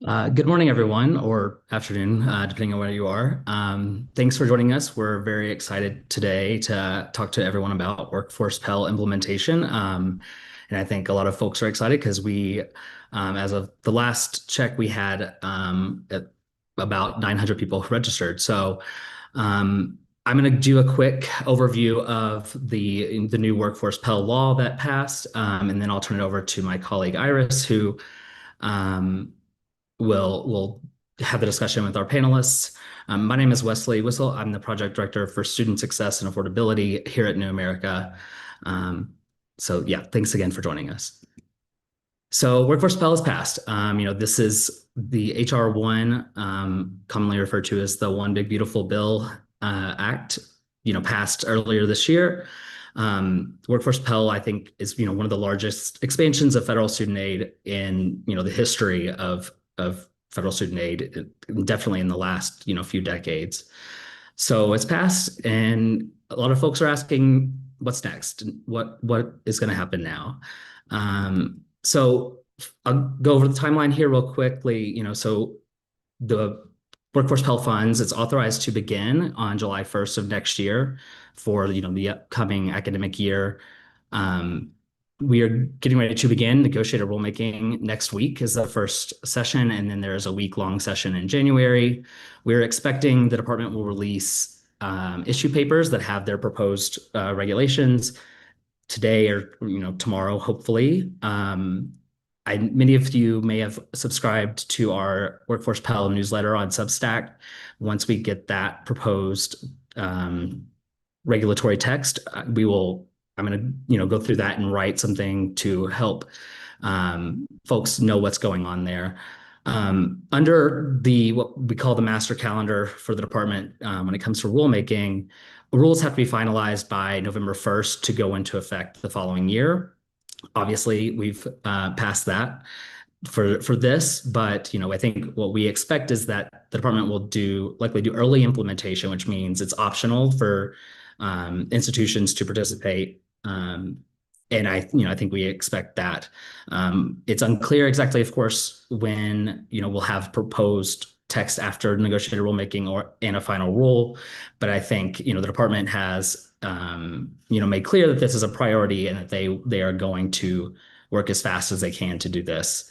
Good morning, everyone, or afternoon, depending on where you are. Thanks for joining us. We're very excited today to talk to everyone about Workforce Pell implementation. And I think a lot of folks are excited because as of the last check, we had about 900 people registered. So I'm going to do a quick overview of the new Workforce Pell law that passed, and then I'll turn it over to my colleague Iris, who um, we'll have the discussion with our panelists. My name is Wesley Whistle. I'm the project director for student success and affordability here at New America. So yeah, thanks again for joining us. So Workforce Pell is passed. This is the HR 1, commonly referred to as the One Big Beautiful Bill Act, passed earlier this year. Workforce Pell, I think, is one of the largest expansions of federal student aid in the history of federal student aid, definitely in the last few decades. So it's passed, and a lot of folks are asking, what's next? What is going to happen now? So I'll go over the timeline here real quickly. So the Workforce Pell funds, it's authorized to begin on July 1st of next year for the upcoming academic year. We are getting ready to begin negotiated rulemaking next week is the first session, and then there's a week-long session in January. We're expecting the department will release issue papers that have their proposed regulations today or tomorrow, hopefully. Many of you may have subscribed to our Workforce Pell newsletter on Substack. Once we get that proposed regulatory text, I'm going to go through that and write something to help folks know what's going on there. Under what we call the master calendar for the department, when it comes to rulemaking, rules have to be finalized by November 1st to go into effect the following year. Obviously, we've passed that for this, but I think what we expect is that the department will likely do early implementation, which means it's optional for institutions to participate. And I think we expect that. It's unclear exactly, of course, when we'll have proposed text after negotiated rulemaking and a final rule. But I think the department has made clear that this is a priority and that they are going to work as fast as they can to do this.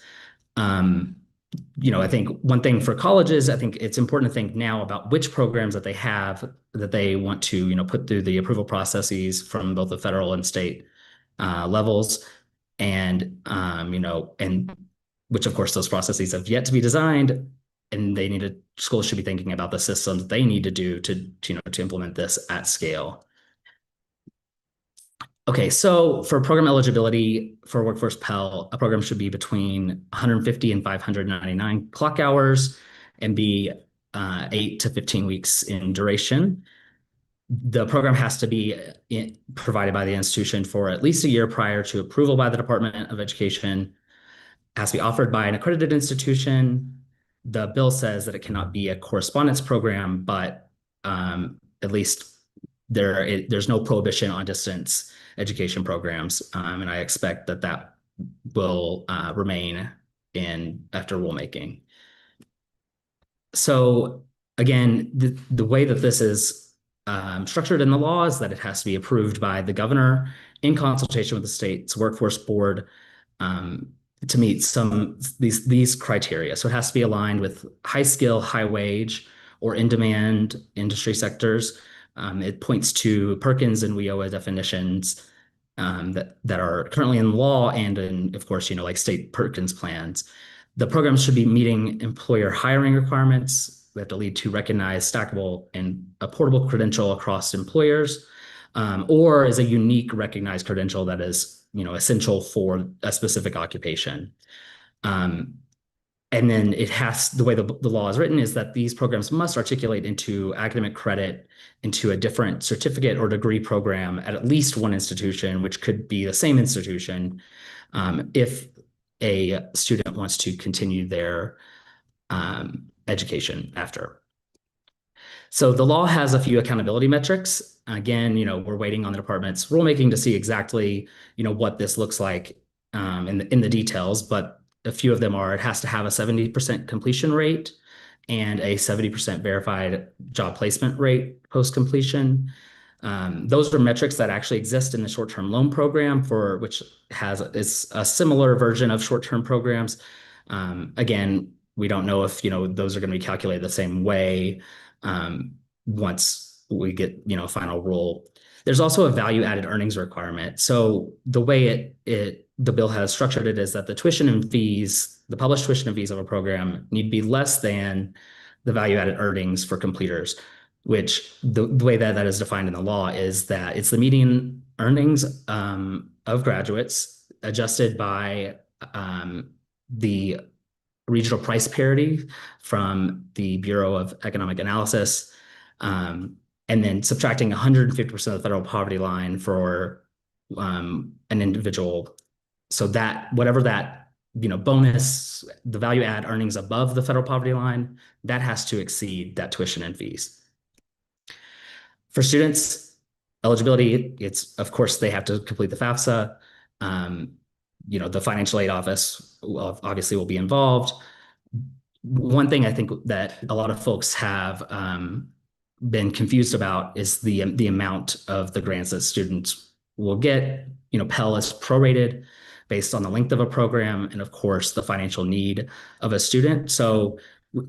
I think one thing for colleges, I think it's important to think now about which programs that they have that they want to put through the approval processes from both the federal and state levels, and and which of course those processes have yet to be designed, and schools should be thinking about the systems they need to do to implement this at scale. Okay, so for program eligibility for Workforce Pell, a program should be between 150 and 599 clock hours and be 8 to 15 weeks in duration. The program has to be provided by the institution for at least a year prior to approval by the Department of Education. It has to be offered by an accredited institution. The bill says that it cannot be a correspondence program, but at least there's no prohibition on distance education programs, and I expect that will remain after rulemaking. So again, the way that this is structured in the law is that it has to be approved by the governor in consultation with the state's workforce board to meet these criteria. So it has to be aligned with high skill, high wage, or in-demand industry sectors. It points to Perkins and WIOA definitions that are currently in law and in, of course, like state Perkins plans. The programs should be meeting employer hiring requirements. They have to lead to recognized, stackable, and a portable credential across employers, or is a unique recognized credential that is essential for a specific occupation. And then the way the law is written is that these programs must articulate into academic credit into a different certificate or degree program at least one institution, which could be the same institution, if a student wants to continue their education after. So the law has a few accountability metrics. Again, we're waiting on the department's rulemaking to see exactly, what this looks like in the details, but a few of them are it has to have a 70% completion rate and a 70% verified job placement rate post completion. Those are metrics that actually exist in the short-term loan program for which is a similar version of short-term programs. Again, we don't know if those are going to be calculated the same way once we get final rule. There's also a value-added earnings requirement. So the way the bill has structured it is that the tuition and fees, the published tuition and fees of a program need to be less than the value-added earnings for completers, which the way that is defined in the law is that it's the median earnings of graduates adjusted by the regional price parity from the Bureau of Economic Analysis, and then subtracting 150% of the federal poverty line for an individual. So that whatever that bonus, the value add earnings above the federal poverty line, that has to exceed that tuition and fees. For students, eligibility, it's of course they have to complete the FAFSA. The financial aid office obviously will be involved. One thing I think that a lot of folks have been confused about is the amount of the grants that students will get. Pell is prorated based on the length of a program and of course the financial need of a student. So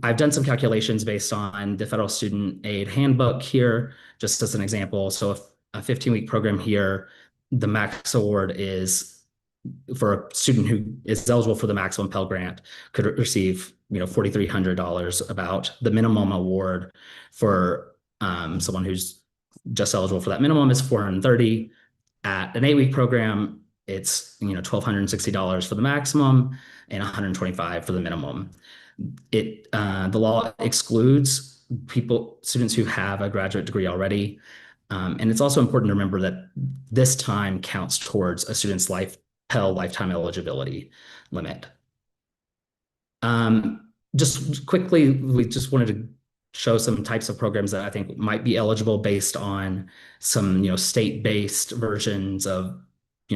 I've done some calculations based on the Federal Student Aid Handbook here, just as an example. So if a 15-week program here, the max award is for a student who is eligible for the maximum Pell Grant could receive, $4,300. About the minimum award for someone who's just eligible for that minimum is $430. At an 8-week program, it's $1,260 for the maximum and $125 for the minimum. The law excludes students who have a graduate degree already. And it's also important to remember that this time counts towards a student's Pell lifetime eligibility limit. Just quickly, we just wanted to show some types of programs that I think might be eligible based on some state-based versions of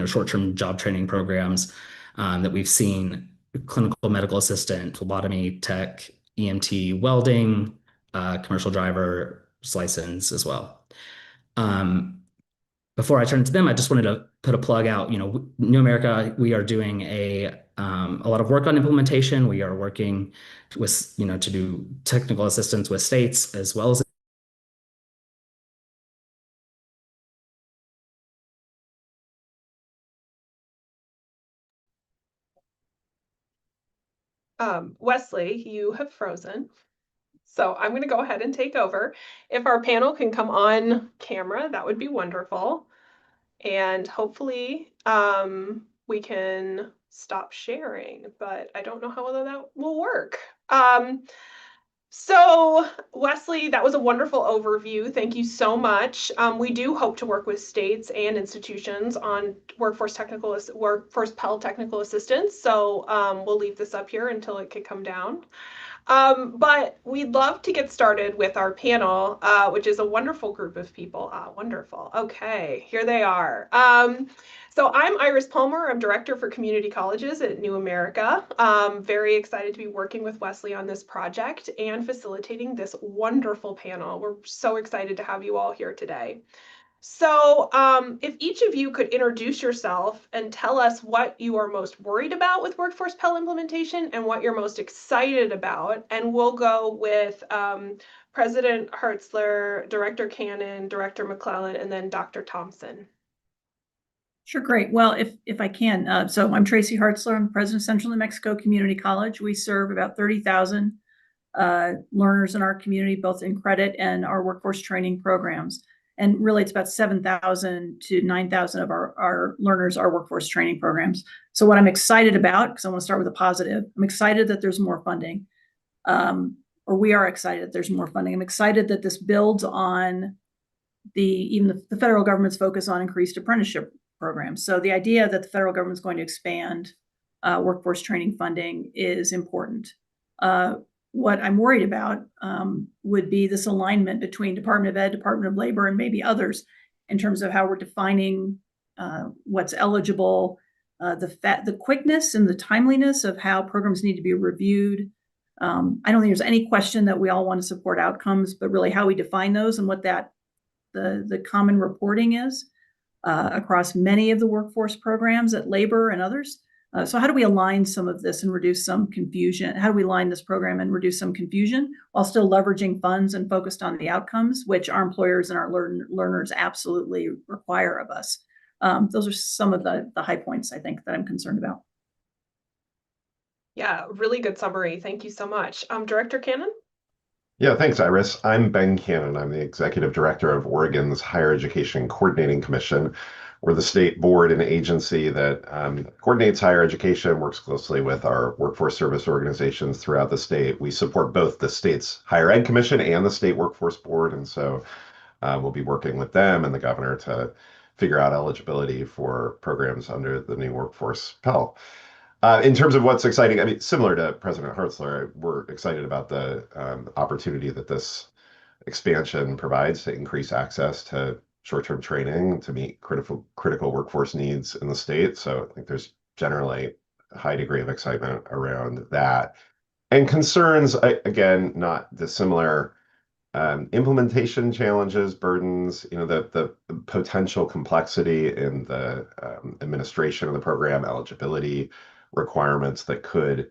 short-term job training programs that we've seen: clinical medical assistant, phlebotomy tech, EMT, welding, commercial driver's license as well. Before I turn to them, I just wanted to put a plug out. New America, we are doing a lot of work on implementation. We are working with, to do technical assistance with states as well as Wesley, you have frozen. So I'm going to go ahead and take over. If our panel can come on camera, that would be wonderful. And hopefully we can stop sharing, but I don't know how well that will work. So Wesley, that was a wonderful overview. Thank you so much. We do hope to work with states and institutions on Workforce Pell technical assistance. So we'll leave this up here until it can come down. But we'd love to get started with our panel, which is a wonderful group of people. Wonderful. Okay, here they are. So I'm Iris Palmer. I'm Director for Community Colleges at New America. Very excited to be working with Wesley on this project and facilitating this wonderful panel. We're so excited to have you all here today. So if each of you could introduce yourself and tell us what you are most worried about with Workforce Pell implementation and what you're most excited about, and we'll go with President Hartzler, Director Cannon, Director McClellan, and then Dr. Thompson. Sure, great. Well, if I can, so I'm Tracy Hartzler. I'm president of Central New Mexico Community College. We serve about 30,000 learners in our community, both in credit and our workforce training programs. And really, it's about 7,000 to 9,000 of our learners are workforce training programs. So what I'm excited about, because I want to start with a positive, I'm excited that there's more funding, or we are excited that there's more funding. I'm excited that this builds on even the federal government's focus on increased apprenticeship programs. So the idea that the federal government is going to expand workforce training funding is important. What I'm worried about would be this alignment between Department of Ed, Department of Labor, and maybe others in terms of how we're defining what's eligible, the quickness and the timeliness of how programs need to be reviewed. I don't think there's any question that we all want to support outcomes, but really how we define those and what the common reporting is across many of the workforce programs at labor and others. So how do we align some of this and reduce some confusion? How do we align this program and reduce some confusion while still leveraging funds and focused on the outcomes, which our employers and our learners absolutely require of us? Those are some of the high points, I think, that I'm concerned about. Yeah, really good summary. Thank you so much. Director Cannon? Yeah, thanks, Iris. I'm Ben Cannon. I'm the Executive Director of Oregon's Higher Education Coordinating Commission. We're the state board and agency that coordinates higher education, works closely with our workforce service organizations throughout the state. We support both the state's Higher Ed Commission and the State Workforce Board, and so we'll be working with them and the governor to figure out eligibility for programs under the new Workforce Pell. In terms of what's exciting, I mean, similar to President Hartzler, we're excited about the opportunity that this expansion provides to increase access to short-term training to meet critical workforce needs in the state. So I think there's generally a high degree of excitement around that. And concerns, again, not dissimilar. Implementation challenges, burdens, the potential complexity in the administration of the program, eligibility requirements that could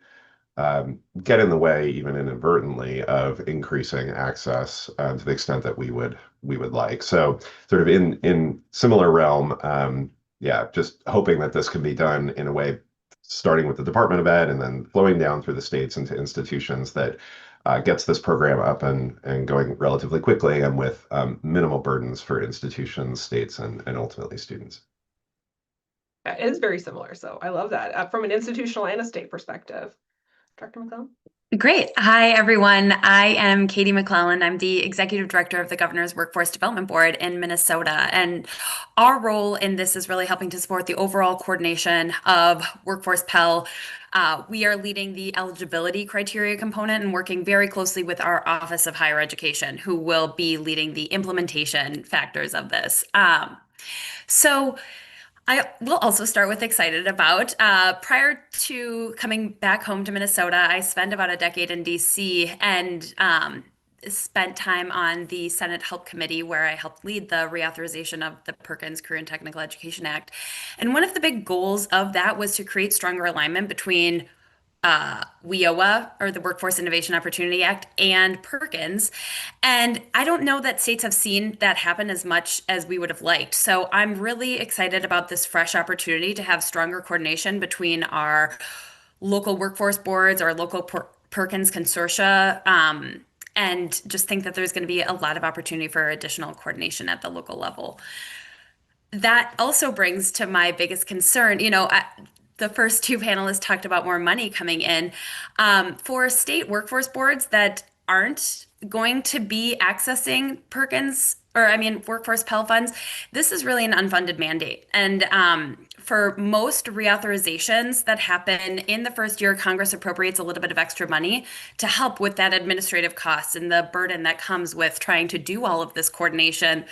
get in the way, even inadvertently, of increasing access to the extent that we would like. So, sort of in similar realm, yeah, just hoping that this can be done in a way, starting with the Department of Ed and then flowing down through the states into institutions that gets this program up and going relatively quickly and with minimal burdens for institutions, states, and ultimately students. It is very similar, so I love that from an institutional and a state perspective. Dr. McClellan? Great. Hi, everyone. I am Katie McClellan. I'm the Executive Director of the Governor's Workforce Development Board in Minnesota. And our role in this is really helping to support the overall coordination of Workforce Pell. We are leading the eligibility criteria component and working very closely with our Office of Higher Education, who will be leading the implementation factors of this. So I will also start with excited about. Prior to coming back home to Minnesota, I spent about a decade in DC and spent time on the Senate Help Committee, where I helped lead the reauthorization of the Perkins Career and Technical Education Act. And one of the big goals of that was to create stronger alignment between WIOA, or the Workforce Innovation Opportunity Act, and Perkins. And I don't know that states have seen that happen as much as we would have liked. So I'm really excited about this fresh opportunity to have stronger coordination between our local workforce boards, our local Perkins consortia, and just think that there's going to be a lot of opportunity for additional coordination at the local level. That also brings to my biggest concern, the first two panelists talked about more money coming in. For state workforce boards that aren't going to be accessing Workforce Pell funds, this is really an unfunded mandate. And for most reauthorizations that happen in the first year, Congress appropriates a little bit of extra money to help with that administrative cost and the burden that comes with trying to do all of this coordination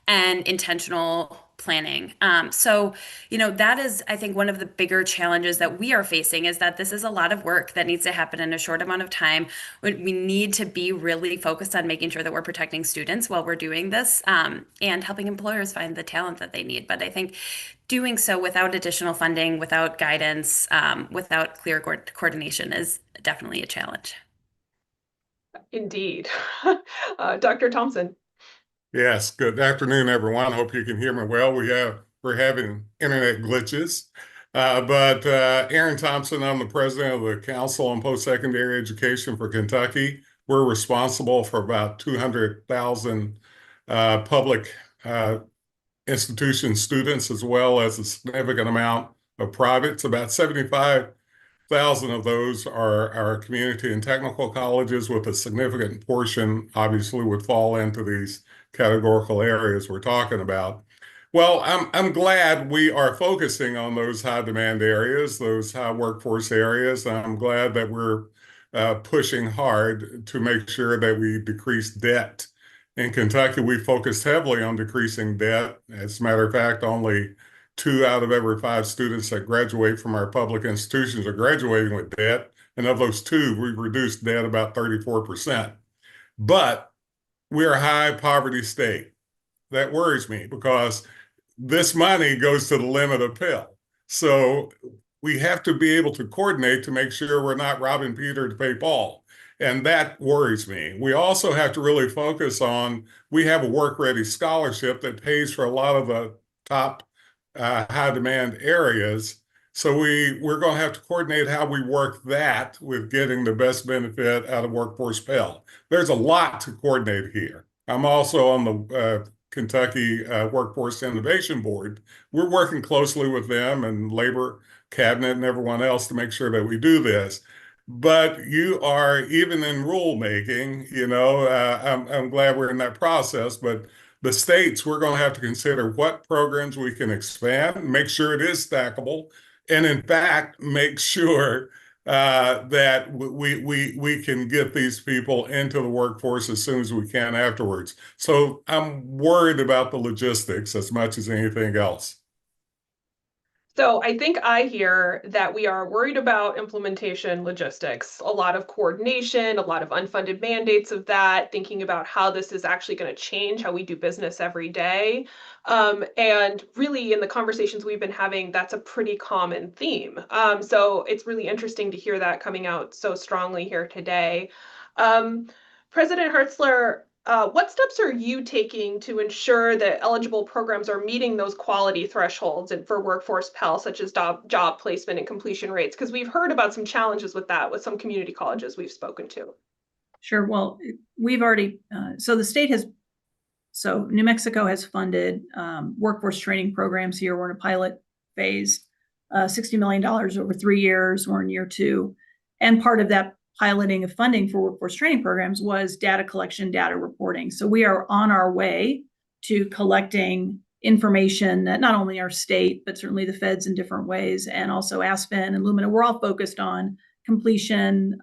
and intentional planning. That is, I think, one of the bigger challenges that we are facing is that this is a lot of work that needs to happen in a short amount of time. We need to be really focused on making sure that we're protecting students while we're doing this, and helping employers find the talent that they need. But I think doing so without additional funding, without guidance, without clear coordination is definitely a challenge. Indeed. Dr. Thompson? Yes, good afternoon, everyone. Hope you can hear me well. We're having internet glitches. But Aaron Thompson, I'm the president of the Council on Post-Secondary Education for Kentucky. We're responsible for about 200,000 public institution students, as well as a significant amount of privates. About 75,000 of those are our community and technical colleges, with a significant portion obviously would fall into these categorical areas we're talking about. Well, I'm glad we are focusing on those high demand areas, those high workforce areas. I'm glad that we're pushing hard to make sure that we decrease debt. In Kentucky, we focused heavily on decreasing debt. As a matter of fact, only 2 out of every 5 students that graduate from our public institutions are graduating with debt. And of those 2, we've reduced debt about 34%. But we're a high poverty state. That worries me because this money goes to the limit of Pell. So we have to be able to coordinate to make sure we're not robbing Peter to pay Paul. And that worries me. We also have to really focus on, we have a work ready scholarship that pays for a lot of the top high demand areas. So we're going to have to coordinate how we work that with getting the best benefit out of Workforce Pell. There's a lot to coordinate here. I'm also on the Kentucky Workforce Innovation Board. We're working closely with them and Labor Cabinet and everyone else to make sure that we do this. But you are, even in rulemaking, I'm glad we're in that process, but the states, we're going to have to consider what programs we can expand, make sure it is stackable, and in fact, make sure that we can get these people into the workforce as soon as we can afterwards. So I'm worried about the logistics as much as anything else. So I think I hear that we are worried about implementation logistics, a lot of coordination, a lot of unfunded mandates of that, thinking about how this is actually going to change how we do business every day. And really, in the conversations we've been having, that's a pretty common theme. So it's really interesting to hear that coming out so strongly here today. President Hertzler, what steps are you taking to ensure that eligible programs are meeting those quality thresholds and for Workforce Pell, such as job placement and completion rates? Because we've heard about some challenges with that with some community colleges we've spoken to. Sure. Well, we've already, so the state has, so New Mexico has funded workforce training programs here. We're in a pilot phase, $60 million over 3 years. We're in year 2. And part of that piloting of funding for workforce training programs was data collection, data reporting. So we are on our way to collecting information that not only our state, but certainly the feds in different ways, and also Aspen and Lumina, we're all focused on completion,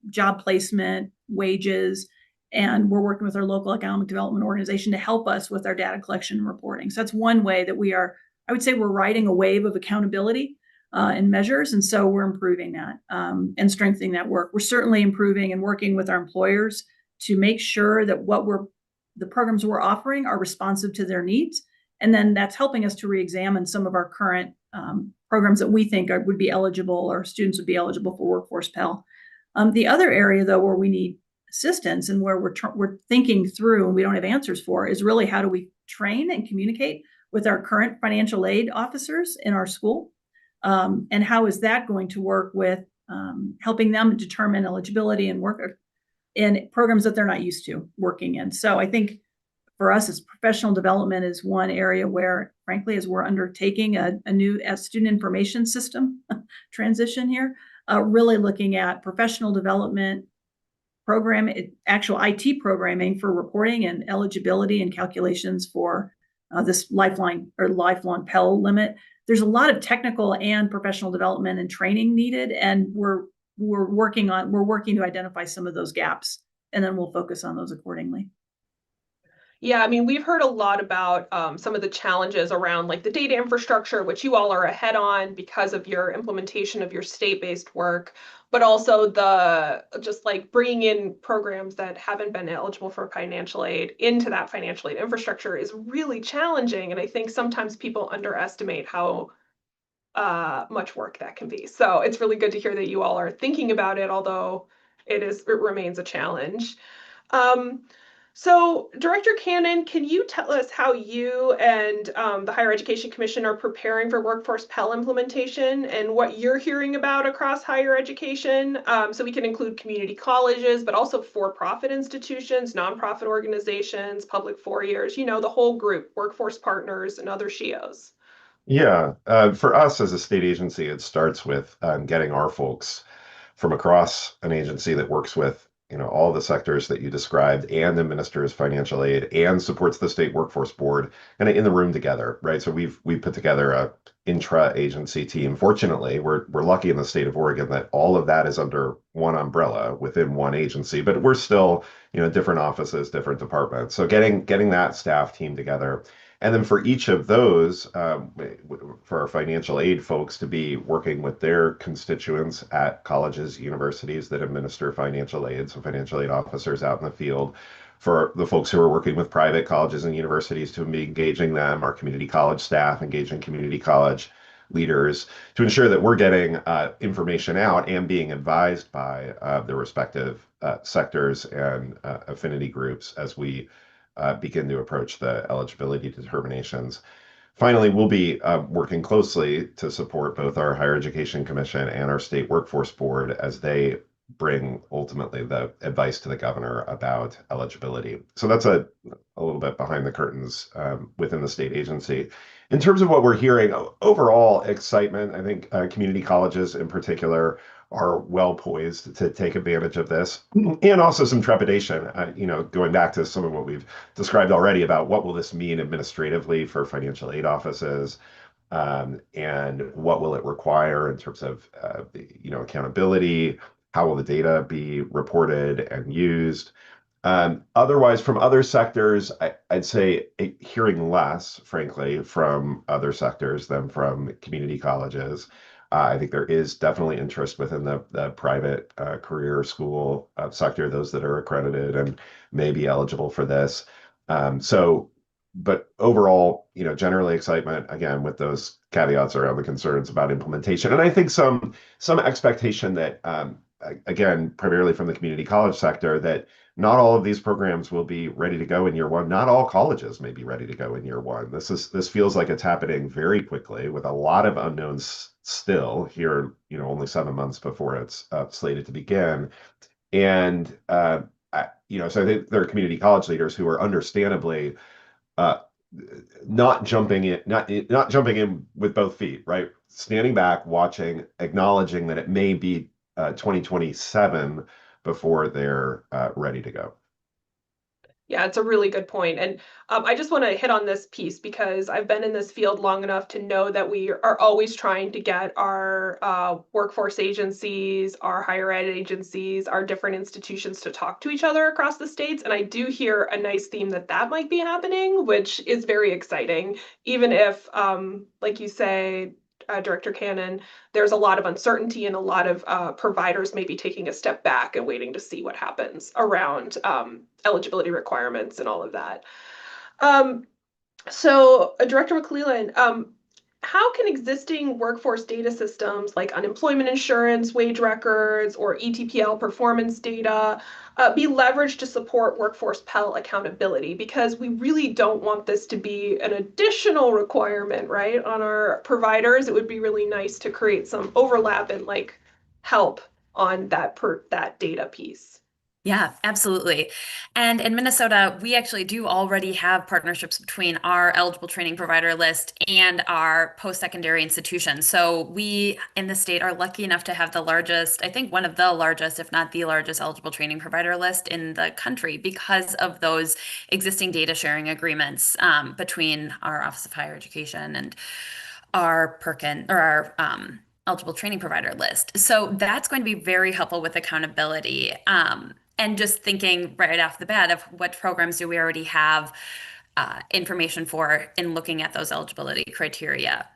job placement, wages, and we're working with our local economic development organization to help us with our data collection and reporting. So that's one way that we are, I would say we're riding a wave of accountability and measures. And so we're improving that and strengthening that work. We're certainly improving and working with our employers to make sure that the programs we're offering are responsive to their needs. And then that's helping us to re-examine some of our current programs that we think would be eligible, or students would be eligible for Workforce Pell. The other area, though, where we need assistance and where we're thinking through and we don't have answers for is really how do we train and communicate with our current financial aid officers in our school. And how is that going to work with helping them determine eligibility and work in programs that they're not used to working in? So I think for us, as professional development is one area where, frankly, as we're undertaking a new student information system transition here, really looking at professional development program, actual IT programming for reporting and eligibility and calculations for this lifelong Pell limit. There's a lot of technical and professional development and training needed, and we're working to identify some of those gaps, and then we'll focus on those accordingly. Yeah, I mean, we've heard a lot about some of the challenges around like the data infrastructure, which you all are ahead on because of your implementation of your state-based work, but also the just like bringing in programs that haven't been eligible for financial aid into that financial aid infrastructure is really challenging. And I think sometimes people underestimate how much work that can be. So it's really good to hear that you all are thinking about it, although it remains a challenge. So Director Cannon, can you tell us how you and the Higher Education Commission are preparing for Workforce Pell implementation and what you're hearing about across higher education? So we can include community colleges, but also for-profit institutions, nonprofit organizations, public four-years, the whole group, workforce partners, and other SHIOs. Yeah, for us as a state agency, it starts with getting our folks from across an agency that works with all the sectors that you described and administers financial aid and supports the state workforce board kind of in the room together, right? So we've put together a intra-agency team. Fortunately, we're lucky in the state of Oregon that all of that is under one umbrella within one agency, but we're still different offices, different departments. So getting that staff team together And then for each of those, for our financial aid folks to be working with their constituents at colleges, universities that administer financial aid, so financial aid officers out in the field. For the folks who are working with private colleges and universities to be engaging them, our community college staff engaging community college leaders to ensure that we're getting information out and being advised by the respective sectors and affinity groups as we begin to approach the eligibility determinations. Finally, we'll be working closely to support both our Higher Education Commission and our State Workforce Board as they bring ultimately the advice to the governor about eligibility. So that's a little bit behind the curtains within the state agency. In terms of what we're hearing, overall excitement, I think community colleges in particular are well poised to take advantage of this, and also some trepidation, going back to some of what we've described already about what will this mean administratively for financial aid offices, and what will it require in terms of accountability, how will the data be reported and used. Otherwise, from other sectors, I'd say hearing less, frankly, from other sectors than from community colleges. I think there is definitely interest within the private career school sector, those that are accredited and may be eligible for this. But overall, generally excitement, again, with those caveats around the concerns about implementation. And I think some expectation that, again, primarily from the community college sector, that not all of these programs will be ready to go in year one. Not all colleges may be ready to go in year one. This feels like it's happening very quickly with a lot of unknowns still here, only 7 months before it's slated to begin. And so I think there are community college leaders who are understandably not jumping in with both feet, right? Standing back, watching, acknowledging that it may be 2027 before they're ready to go. Yeah, it's a really good point. And I just want to hit on this piece because I've been in this field long enough to know that we are always trying to get our workforce agencies, our higher ed agencies, our different institutions to talk to each other across the states. And I do hear a nice theme that might be happening, which is very exciting, even if, like you say, Director Cannon, there's a lot of uncertainty and a lot of providers maybe taking a step back and waiting to see what happens around eligibility requirements and all of that. So, Director McClellan, how can existing workforce data systems like unemployment insurance, wage records, or ETPL performance data be leveraged to support Workforce Pell accountability? Because we really don't want this to be an additional requirement, right, on our providers. It would be really nice to create some overlap and help on that data piece. Yeah, absolutely. And in Minnesota, we actually do already have partnerships between our eligible training provider list and our post-secondary institutions. So we in the state are lucky enough to have the largest, I think one of the largest, if not the largest eligible training provider list in the country because of those existing data sharing agreements between our Office of Higher Education and our Perkin or our eligible training provider list. So that's going to be very helpful with accountability. And just thinking right off the bat of what programs do we already have information for in looking at those eligibility criteria.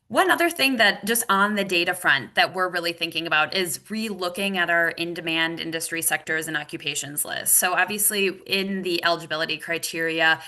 One other thing that just on the data front that we're really thinking about is re-looking at our in-demand industry sectors and occupations list. So obviously in the eligibility criteria,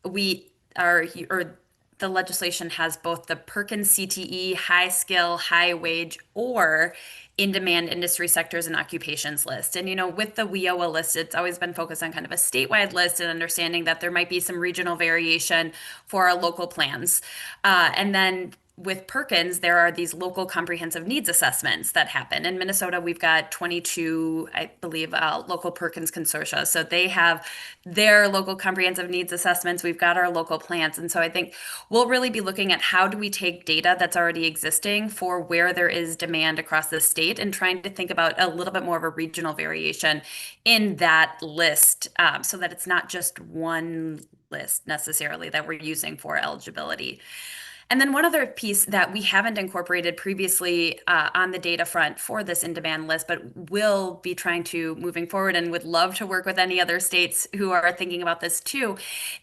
we are, or the legislation has both the Perkins CTE, high skill, high wage, or in-demand industry sectors and occupations list. And, with the WIOA list, it's always been focused on kind of a statewide list and understanding that there might be some regional variation for our local plans. And then with Perkins, there are these local comprehensive needs assessments that happen. In Minnesota, we've got 22, I believe, local Perkins consortia. So they have their local comprehensive needs assessments. We've got our local plans. And so I think we'll really be looking at how do we take data that's already existing for where there is demand across the state and trying to think about a little bit more of a regional variation in that list so that it's not just one list necessarily that we're using for eligibility. And then one other piece that we haven't incorporated previously on the data front for this in-demand list, but will be trying to moving forward and would love to work with any other states who are thinking about this too,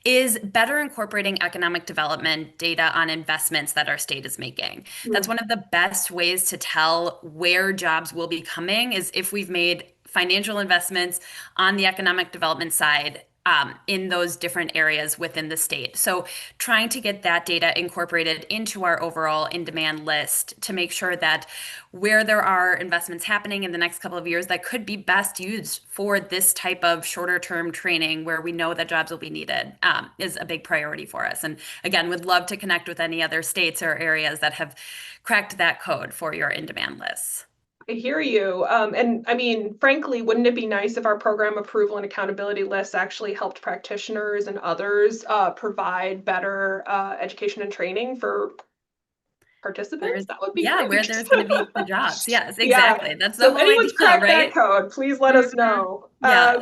is better incorporating economic development data on investments that our state is making. That's one of the best ways to tell where jobs will be coming is if we've made financial investments on the economic development side in those different areas within the state. So trying to get that data incorporated into our overall in-demand list to make sure that where there are investments happening in the next couple of years that could be best used for this type of shorter term training where we know that jobs will be needed is a big priority for us. And again, would love to connect with any other states or areas that have cracked that code for your in-demand lists. I hear you. And I mean, frankly, wouldn't it be nice if our program approval and accountability lists actually helped practitioners and others provide better education and training for participants? That would be Yeah, great. where there's going to be the jobs. Yes, Yeah. exactly. That's the So if whole anyone's idea, cracked that right? code, please let us know. Yeah.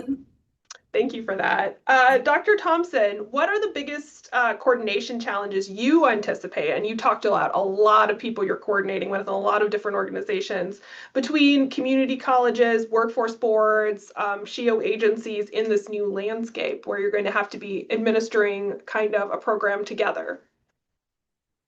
Thank you for that. Dr. Thompson, what are the biggest coordination challenges you anticipate? And you talked about a lot of people you're coordinating with, a lot of different organizations between community colleges, workforce boards, SHIO agencies in this new landscape where you're going to have to be administering kind of a program together.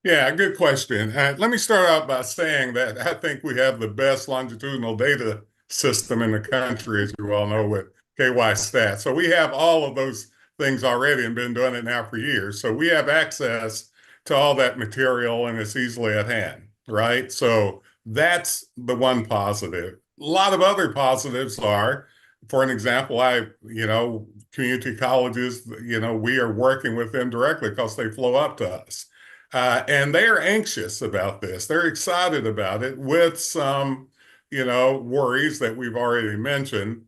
Yeah, good question. Let me start out by saying that I think we have the best longitudinal data system in the country, as you all know, with KY Stat. So we have all of those things already and been doing it now for years. So we have access to all that material and it's easily at hand, right? So that's the one positive. A lot of other positives are, for an example, community colleges, we are working with them directly because they flow up to us. And they are anxious about this. They're excited about it with some, worries that we've already mentioned.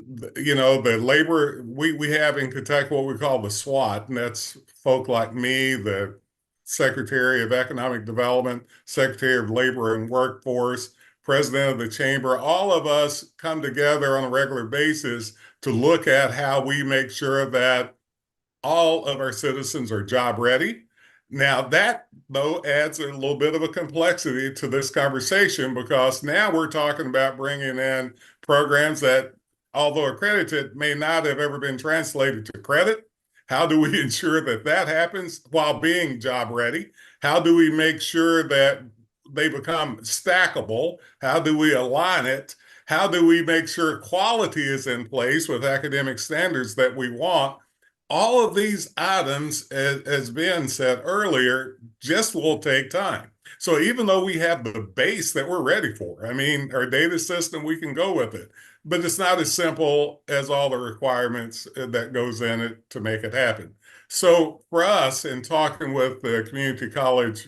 The labor, we have in Kentucky what we call the SWAT, and that's folk like me, the Secretary of Economic Development, Secretary of Labor and Workforce, President of the Chamber. All of us come together on a regular basis to look at how we make sure that all of our citizens are job ready. Now, that, though, adds a little bit of a complexity to this conversation because now we're talking about bringing in programs that, although accredited, may not have ever been translated to credit. How do we ensure that that happens while being job ready? How do we make sure that they become stackable? How do we align it? How do we make sure quality is in place with academic standards that we want? All of these items, as Ben said earlier, just will take time. So even though we have the base that we're ready for, I mean, our data system, we can go with it, but it's not as simple as all the requirements that goes in it to make it happen. So for us, in talking with the community college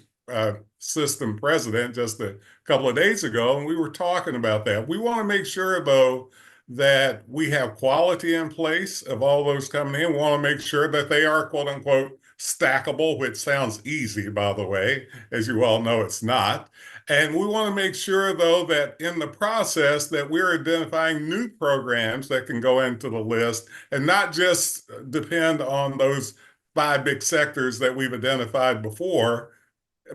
system president just a couple of days ago, and we were talking about that, we want to make sure, though, that we have quality in place of all those coming in. We want to make sure that they are, quote unquote, stackable, which sounds easy, by the way. As you all know, it's not. And we want to make sure, though, that in the process that we're identifying new programs that can go into the list and not just depend on those 5 big sectors that we've identified before,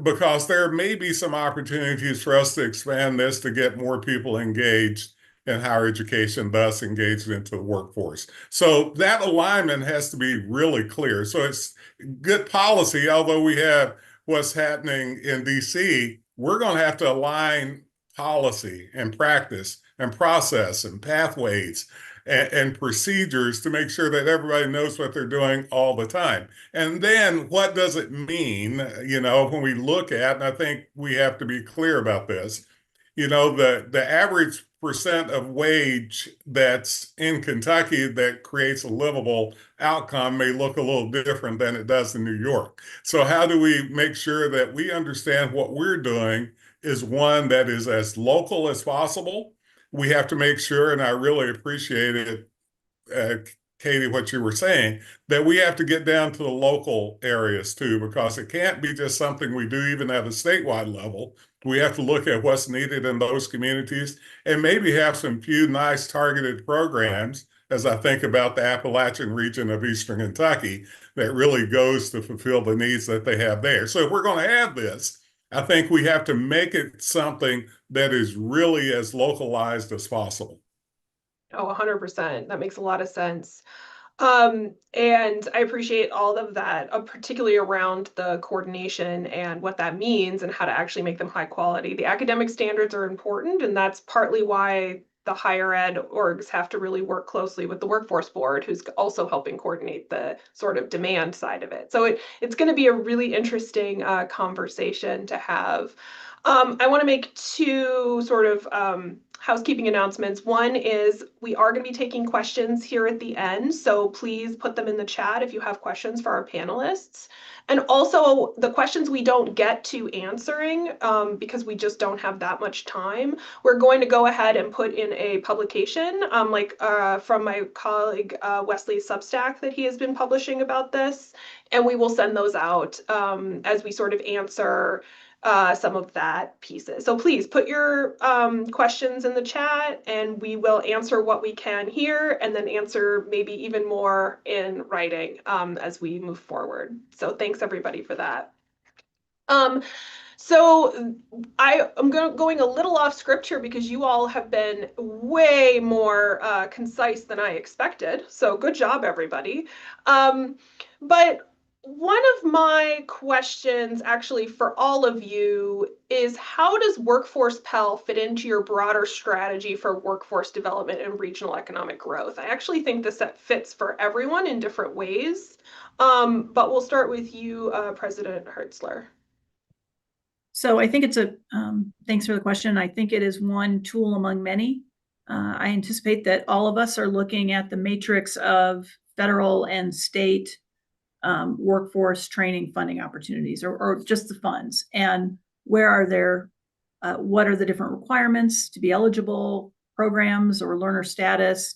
because there may be some opportunities for us to expand this to get more people engaged in higher education, thus engaged into the workforce. So that alignment has to be really clear. So it's good policy, although we have what's happening in DC, we're going to have to align policy and practice and process and pathways and procedures to make sure that everybody knows what they're doing all the time. And then what does it mean, when we look at, and I think we have to be clear about this, the average percent of wage that's in Kentucky that creates a livable outcome may look a little different than it does in New York. So how do we make sure that we understand what we're doing is one that is as local as possible? We have to make sure, and I really appreciate it, Katie, what you were saying, that we have to get down to the local areas too, because it can't be just something we do even at a statewide level. We have to look at what's needed in those communities and maybe have some few nice targeted programs as I think about the Appalachian region of Eastern Kentucky that really goes to fulfill the needs that they have there. So if we're going to have this, I think we have to make it something that is really as localized as possible. Oh, 100%. That makes a lot of sense. And I appreciate all of that, particularly around the coordination and what that means and how to actually make them high quality. The academic standards are important, and that's partly why the higher ed orgs have to really work closely with the workforce board, who's also helping coordinate the sort of demand side of it. So it's going to be a really interesting conversation to have. I want to make two sort of housekeeping announcements. One is we are going to be taking questions here at the end, so please put them in the chat if you have questions for our panelists. And also the questions we don't get to answering because we just don't have that much time, we're going to go ahead and put in a publication from my colleague Wesley's Substack that he has been publishing about this, and we will send those out as we sort of answer some of that pieces. So please put your questions in the chat and we will answer what we can here and then answer maybe even more in writing as we move forward. So thanks everybody for that. So I am going a little off script here because you all have been way more concise than I expected. So good job, everybody. But one of my questions actually for all of you is how does Workforce Pell fit into your broader strategy for workforce development and regional economic growth? I actually think this fits for everyone in different ways. But we'll start with you, President Hertzler. So I think it's thanks for the question. I think it is one tool among many. I anticipate that all of us are looking at the matrix of federal and state workforce training funding opportunities or just the funds, and where are there, what are the different requirements to be eligible, programs or learner status,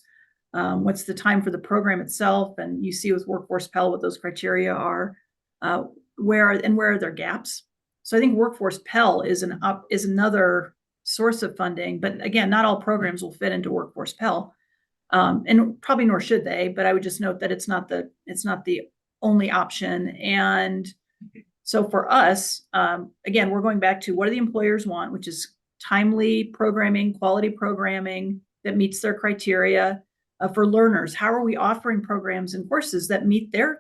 what's the time for the program itself, and you see with Workforce Pell what those criteria are, where are there gaps. So I think Workforce Pell is another source of funding, but again, not all programs will fit into Workforce Pell, and probably nor should they. But I would just note that it's not the only option. And so for us, again, we're going back to what do the employers want, which is timely programming, quality programming that meets their criteria. For learners, how are we offering programs and courses that meet their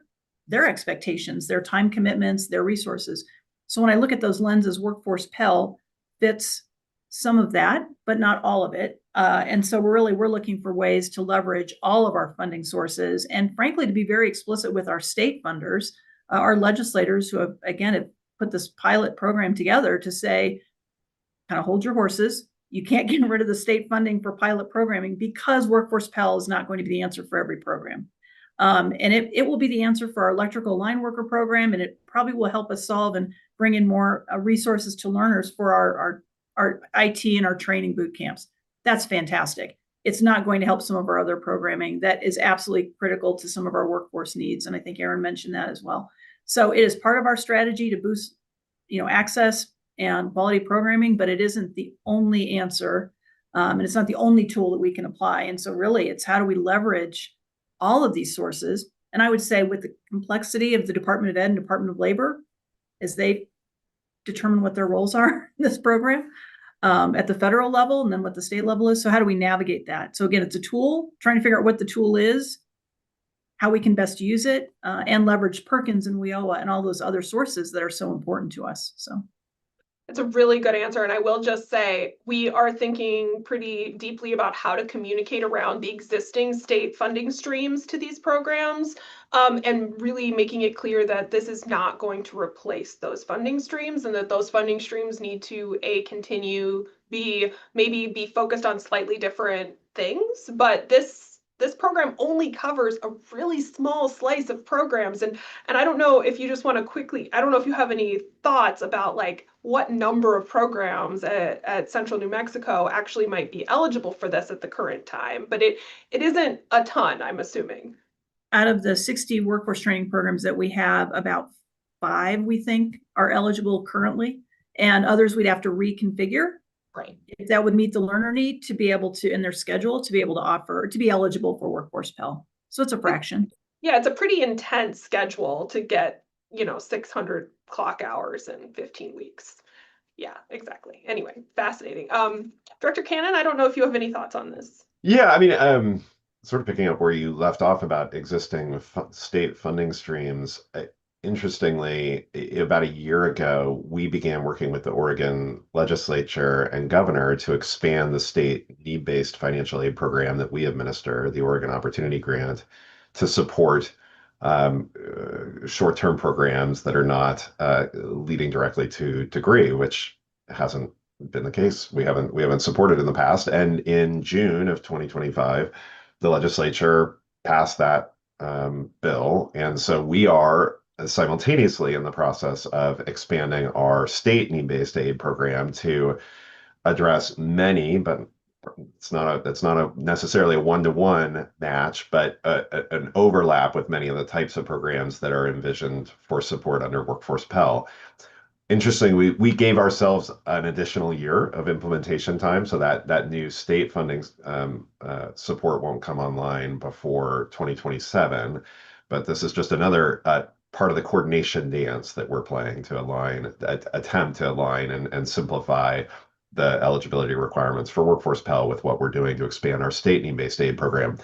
expectations, their time commitments, their resources? So when I look at those lenses, Workforce Pell fits some of that, but not all of it. And so we're looking for ways to leverage all of our funding sources, and frankly, to be very explicit with our state funders, our legislators who have put this pilot program together to say, kind of hold your horses. You can't get rid of the state funding for pilot programming because Workforce Pell is not going to be the answer for every program. And it will be the answer for our electrical line worker program, and it probably will help us solve and bring in more resources to learners for our IT and our training boot camps. That's fantastic. It's not going to help some of our other programming that is absolutely critical to some of our workforce needs. And I think Aaron mentioned that as well. So it is part of our strategy to boost, access and quality programming, but it isn't the only answer. And it's not the only tool that we can apply. And so really it's how do we leverage all of these sources? And I would say with the complexity of the Department of Ed and Department of Labor, as they determine what their roles are in this program at the federal level and then what the state level is. So how do we navigate that? So again, it's a tool, trying to figure out what the tool is, how we can best use it, and leverage Perkins and WIOA and all those other sources that are so important to us. So it's a really good answer. And I will just say, we are thinking pretty deeply about how to communicate around the existing state funding streams to these programs, and really making it clear that this is not going to replace those funding streams, and that those funding streams need to continue, maybe be focused on slightly different things. But this program only covers a really small slice of programs. And I don't know if you just want to I don't know if you have any thoughts about like what number of programs at Central New Mexico actually might be eligible for this at the current time, but it isn't a ton, I'm assuming. Out of the 60 workforce training programs that we have, about 5, we think, are eligible currently, and others we'd have to reconfigure. Right. if that would meet the learner need to be able to, in their schedule, to be able to offer, to be eligible for Workforce Pell. So it's a fraction. Yeah, it's a pretty intense schedule to get, 600 clock hours in 15 weeks. Yeah, exactly. Anyway, fascinating. Director Cannon, I don't know if you have any thoughts on this. Yeah, I mean, sort of picking up where you left off about existing state funding streams. Interestingly, about a year ago, we began working with the Oregon legislature and governor to expand the state need-based financial aid program that we administer, the Oregon Opportunity Grant, to support short-term programs that are not leading directly to degree, which hasn't been the case. We haven't supported in the past. And in June of 2025, the legislature passed that bill, and so we are simultaneously in the process of expanding our state need-based aid program to address many, but it's not necessarily a one-to-one match, but an overlap with many of the types of programs that are envisioned for support under Workforce Pell. Interestingly, we gave ourselves an additional year of implementation time, so that new state funding support won't come online before 2027. But this is just another part of the coordination dance that we're playing to attempt to align and simplify the eligibility requirements for Workforce Pell with what we're doing to expand our state need-based aid program.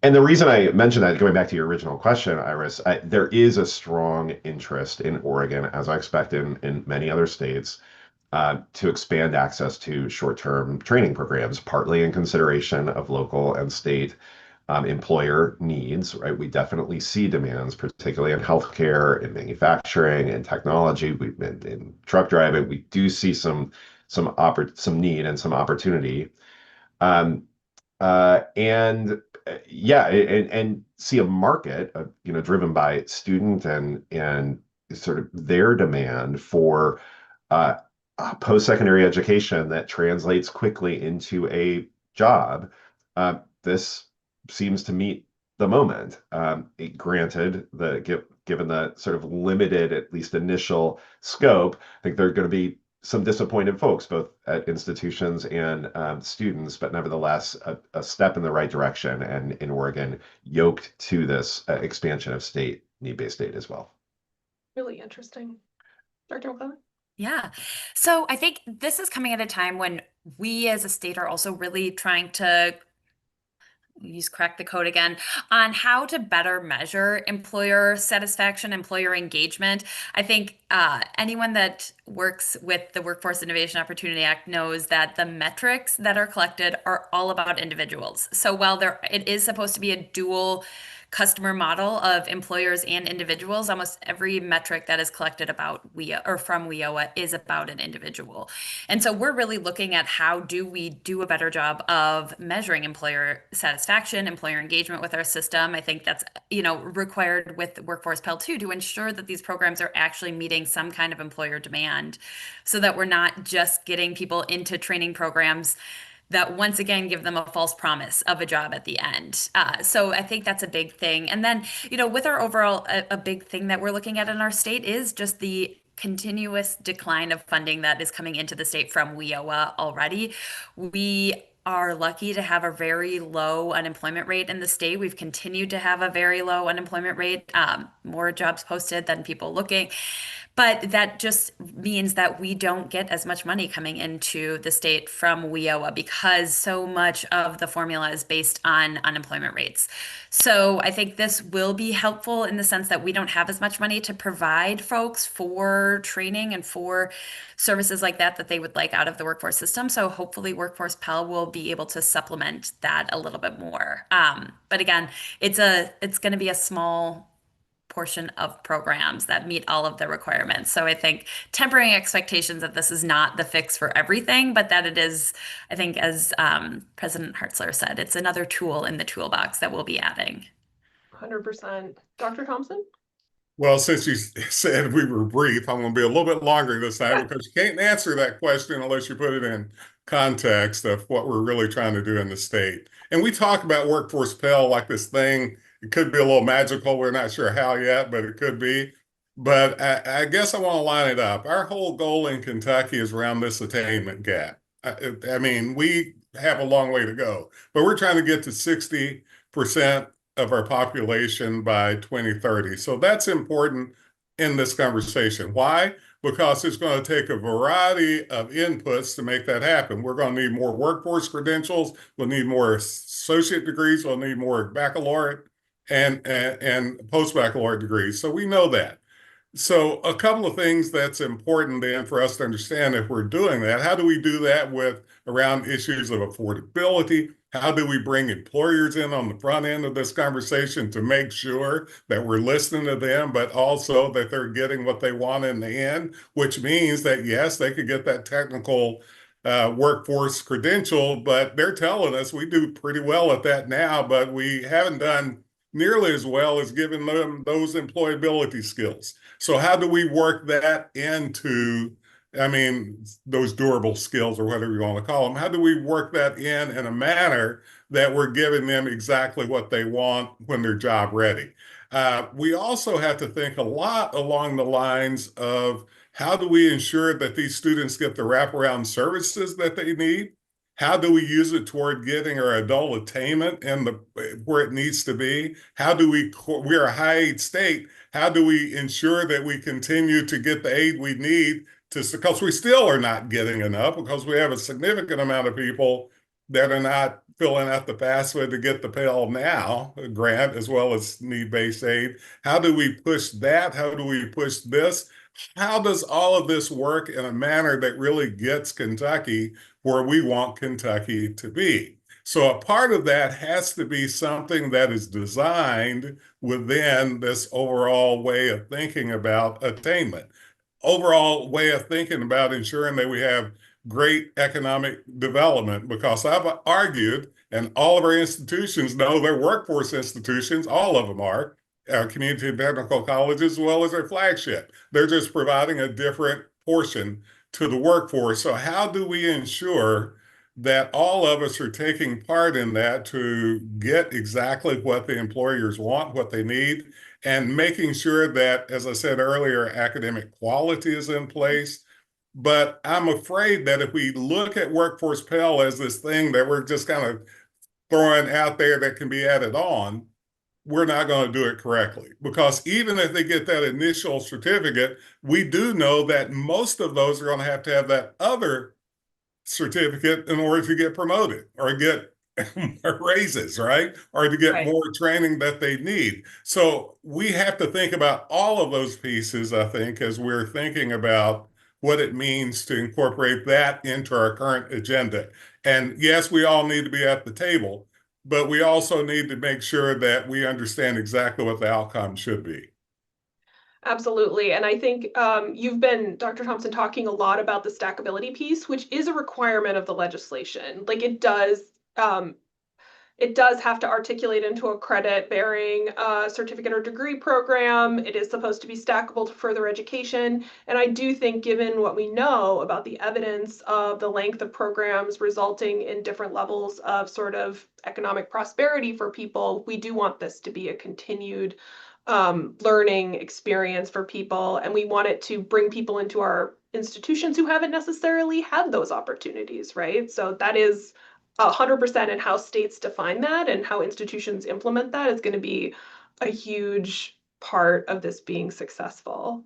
And the reason I mentioned that, going back to your original question, Iris, there is a strong interest in Oregon, as I expect in many other states, to expand access to short-term training programs, partly in consideration of local and state employer needs, right? We definitely see demands, particularly in healthcare, in manufacturing, in technology, in truck driving. We do see some need and some opportunity. Um, and yeah, and see a market, driven by student and sort of their demand for uh, post-secondary education that translates quickly into a job. This seems to meet the moment. Granted, given the sort of limited, at least initial scope, I think there are going to be some disappointed folks, both at institutions and students, but nevertheless, a step in the right direction, and in Oregon, yoked to this expansion of state need-based aid as well. Really interesting. Dr. McClellan? Yeah. So I think this is coming at a time when we as a state are also really trying to crack the code again on how to better measure employer satisfaction, employer engagement. I think anyone that works with the Workforce Innovation Opportunity Act knows that the metrics that are collected are all about individuals. So while it is supposed to be a dual customer model of employers and individuals, almost every metric that is collected about WIA or from WIOA is about an individual. And so we're really looking at how do we do a better job of measuring employer satisfaction, employer engagement with our system. I think that's, required with Workforce Pell too, to ensure that these programs are actually meeting some kind of employer demand so that we're not just getting people into training programs that once again give them a false promise of a job at the end. So I think that's a big thing. And then, with our overall, a big thing that we're looking at in our state is just the continuous decline of funding that is coming into the state from WIOA already. We are lucky to have a very low unemployment rate in the state. We've continued to have a very low unemployment rate, more jobs posted than people looking. But that just means that we don't get as much money coming into the state from WIOA because so much of the formula is based on unemployment rates. So I think this will be helpful in the sense that we don't have as much money to provide folks for training and for services like that they would like out of the workforce system. So hopefully Workforce Pell will be able to supplement that a little bit more. But again, it's going to be a small portion of programs that meet all of the requirements. So I think tempering expectations that this is not the fix for everything, but that it is, I think, as President Hartzler said, it's another tool in the toolbox that we'll be adding. 100%. Dr. Thompson? Well, since you said we were brief, I'm going to be a little bit longer this time because you can't answer that question unless you put it in context of what we're really trying to do in the state. And we talk about Workforce Pell like this thing. It could be a little magical. We're not sure how yet, but it could be. But I guess I want to line it up. Our whole goal in Kentucky is around this attainment gap. I mean, we have a long way to go, but we're trying to get to 60% of our population by 2030. So that's important in this conversation. Why? Because it's going to take a variety of inputs to make that happen. We're going to need more workforce credentials. We'll need more associate degrees. We'll need more baccalaureate and post-baccalaureate degrees. So we know that. So a couple of things that's important then for us to understand if we're doing that. How do we do that with around issues of affordability? How do we bring employers in on the front end of this conversation to make sure that we're listening to them, but also that they're getting what they want in the end, which means that, yes, they could get that technical workforce credential, but they're telling us we do pretty well at that now, but we haven't done nearly as well as giving them those employability skills. So how do we work that into, I mean, those durable skills or whatever you want to call them? How do we work that in a manner that we're giving them exactly what they want when they're job ready? We also have to think a lot along the lines of how do we ensure that these students get the wraparound services that they need? How do we use it toward getting our adult attainment and where it needs to be? How do we're a high aid state. How do we ensure that we continue to get the aid we need because we still are not getting enough because we have a significant amount of people that are not filling out the FAFSA to get the Pell Now grant as well as need-based aid. How do we push that? How do we push this? How does all of this work in a manner that really gets Kentucky where we want Kentucky to be? So a part of that has to be something that is designed within this overall way of thinking about attainment, overall way of thinking about ensuring that we have great economic development, because I've argued, and all of our institutions know they're workforce institutions, all of them are, community and technical colleges, as well as their flagship. They're just providing a different portion to the workforce. So how do we ensure that all of us are taking part in that to get exactly what the employers want, what they need, and making sure that, as I said earlier, academic quality is in place. But I'm afraid that if we look at Workforce Pell as this thing that we're just kind of throwing out there that can be added on, we're not going to do it correctly. Because even if they get that initial certificate, we do know that most of those are going to have that other certificate in order to get promoted or get raises, right? Or to get more training that they need. So we have to think about all of those pieces, I think, as we're thinking about what it means to incorporate that into our current agenda. And yes, we all need to be at the table, but we also need to make sure that we understand exactly what the outcome should be. Absolutely. And I think you've been, Dr. Thompson, talking a lot about the stackability piece, which is a requirement of the legislation. Like it does have to articulate into a credit-bearing certificate or degree program. It is supposed to be stackable to further education. And I do think, given what we know about the evidence of the length of programs resulting in different levels of sort of economic prosperity for people, we do want this to be a continued learning experience for people. And we want it to bring people into our institutions who haven't necessarily had those opportunities, right? So that is 100% in how states define that and how institutions implement that is going to be a huge part of this being successful.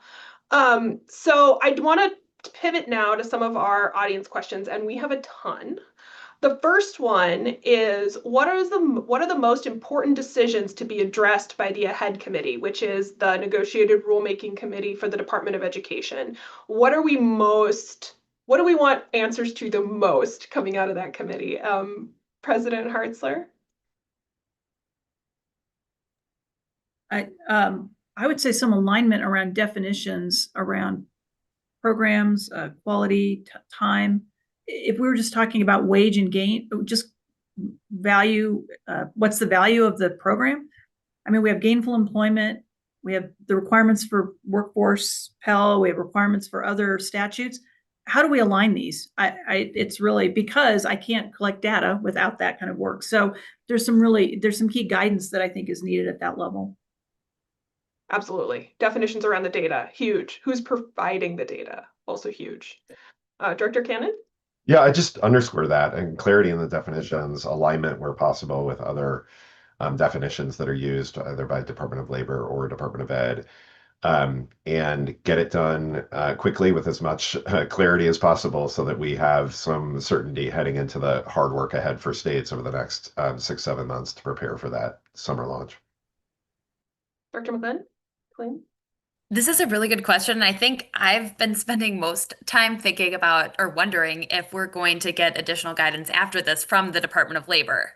So I want to pivot now to some of our audience questions, and we have a ton. The first one is, what are the most important decisions to be addressed by the AHEAD committee, which is the negotiated rulemaking committee for the Department of Education? What do we want answers to the most coming out of that committee? President Hartzler? I would say some alignment around definitions around programs, quality, time. If we were just talking about wage and gain, just value, what's the value of the program? I mean, we have gainful employment, we have the requirements for Workforce Pell, we have requirements for other statutes. How do we align these? It's really because I can't collect data without that kind of work. So there's some key guidance that I think is needed at that level. Absolutely. Definitions around the data, huge. Who's providing the data? Also huge. Director Cannon? Yeah, I just underscore that and clarity in the definitions, alignment where possible with other definitions that are used either by Department of Labor or Department of Ed, and get it done quickly with as much clarity as possible so that we have some certainty heading into the hard work ahead for states over the next 6, 7 months to prepare for that summer launch. Dr. McLean? This is a really good question. I think I've been spending most time thinking about or wondering if we're going to get additional guidance after this from the Department of Labor,